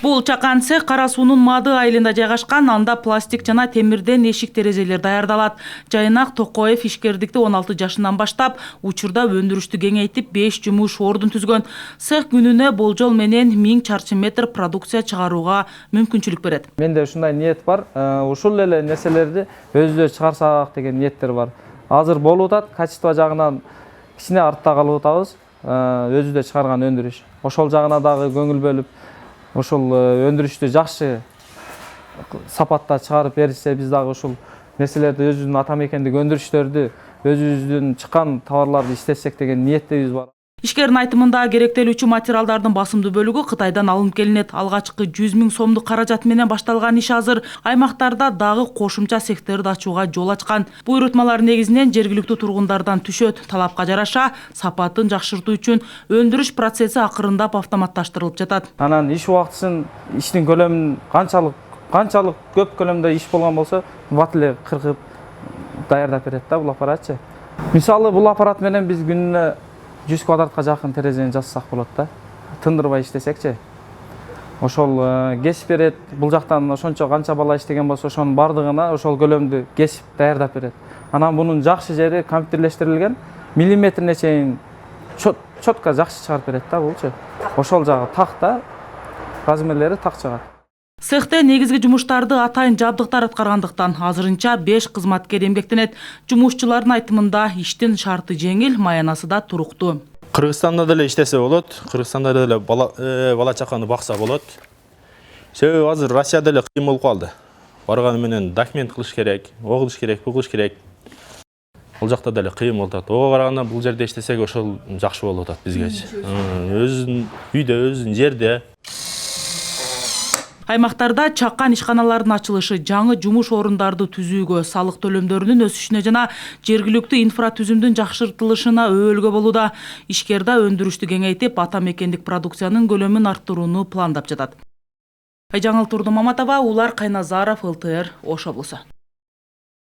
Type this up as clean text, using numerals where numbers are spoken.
Бул чакан цех Кара суунун Мады айылында жайгашкан, анда пластик жана темирден эшик терезелер даярдалат. Жайнак Токоев ишкердикти 16 жашынан баштап, учурда өндүрүштү кеңейтип 5 жумуш ордун түзгөн. Цех күнүнө болжол менен 1000 чарчы метр продукция чыгарууга мүмкүнчүлүк берет. Менде ушундай ниет бар. Ушул эле нерселерди өзүбүз чыгарсак деген ниеттер бар. Азыр болуп атат, качество жагынан кичине артта калып атабыз. Өзүбүздө чыгарган өндүрүш. Ошол жагына дагы көңүл бөлүп, ошол өндүрүштү жакшы сапатта чыгарып берсе, биз дагы ушул нерселерди өзүбүздүн ата мекендик өндүрүштөрдү, өзүбүздүн чыккан товарларды иштетсек деген ниетибиз бар. Ишкердин айтымында керектелүүчү материалдардын басымдуу бөлүгү Кытайдан алынып келинет. Алгачкы 100 000 сомдук каражат менен башталган иш азыр аймактарда дагы кошумча цехтерди ачууга жол ачкан. Буйрутмалар негизинен жергиликтүү тургундардан түшөт. Талапка жараша сапатын жакшыртуу үчүн өндүрүш процесси акырындап автоматташтырылып жатат. Анан иш убактысын, иштин көлөмүн канчалык көп көлөмдө иш болгон болсо, бат эле кыркып даярдап берет да бул аппаратчы. Мисалы бул аппарат менен биз күнүнө 100 квадратка жакын терезени жазсак болот да. Тындырбай иштесекчи. Ошол кесип берет. Бул жактан ошончо канча бала иштеген болсо, ошонун бардыгына ошол көлөмдү кесип даярдап берет. Анан бунун жакшы жери компьютерлештирилген, миллиметрине чейин чотко жакшы чыгарып берет да булчу. Ошол жагы такта, размерлери так чыгат. Цехте негизги жумуштарды атайын жабдыктар аткаргандыктан азырынча 5 кызматкер эмгектенет. Жумушчулардын айтымында иштин шарты жеңил, маянасы да туруктуу. Кыргызстанда деле иштесе болот, Кыргызстанда деле бала чаканы бакса болот. Себеби азыр Россияда деле кыйын болуп калды. Барганы менен документ кылыш керек, о кылыш керек, бу кылыш керек. Бул жакта деле кыйын болуп атат. Ого караганда бул жерде иштесек ошол жакшы болуп атат бизгечи. Өзүнүн үйдө, өзүнүн жерде. Аймактарда чакан ишканалардын ачылышы жаңы жумуш орундарды түзүүгө, салык төлөмдөрүнүн өсүшүнө жана жергиликтүү инфратүзүмдүн жакшыртылышына өбөлгө болууда. Ишкерда өндүрүштү кеңейтип, ата мекендик продукциянын көлөмүн арттырууну пландап жатат. Айжаңыл Турдумаматова, Улар Кайназаров, ЛТР, Ош облусу.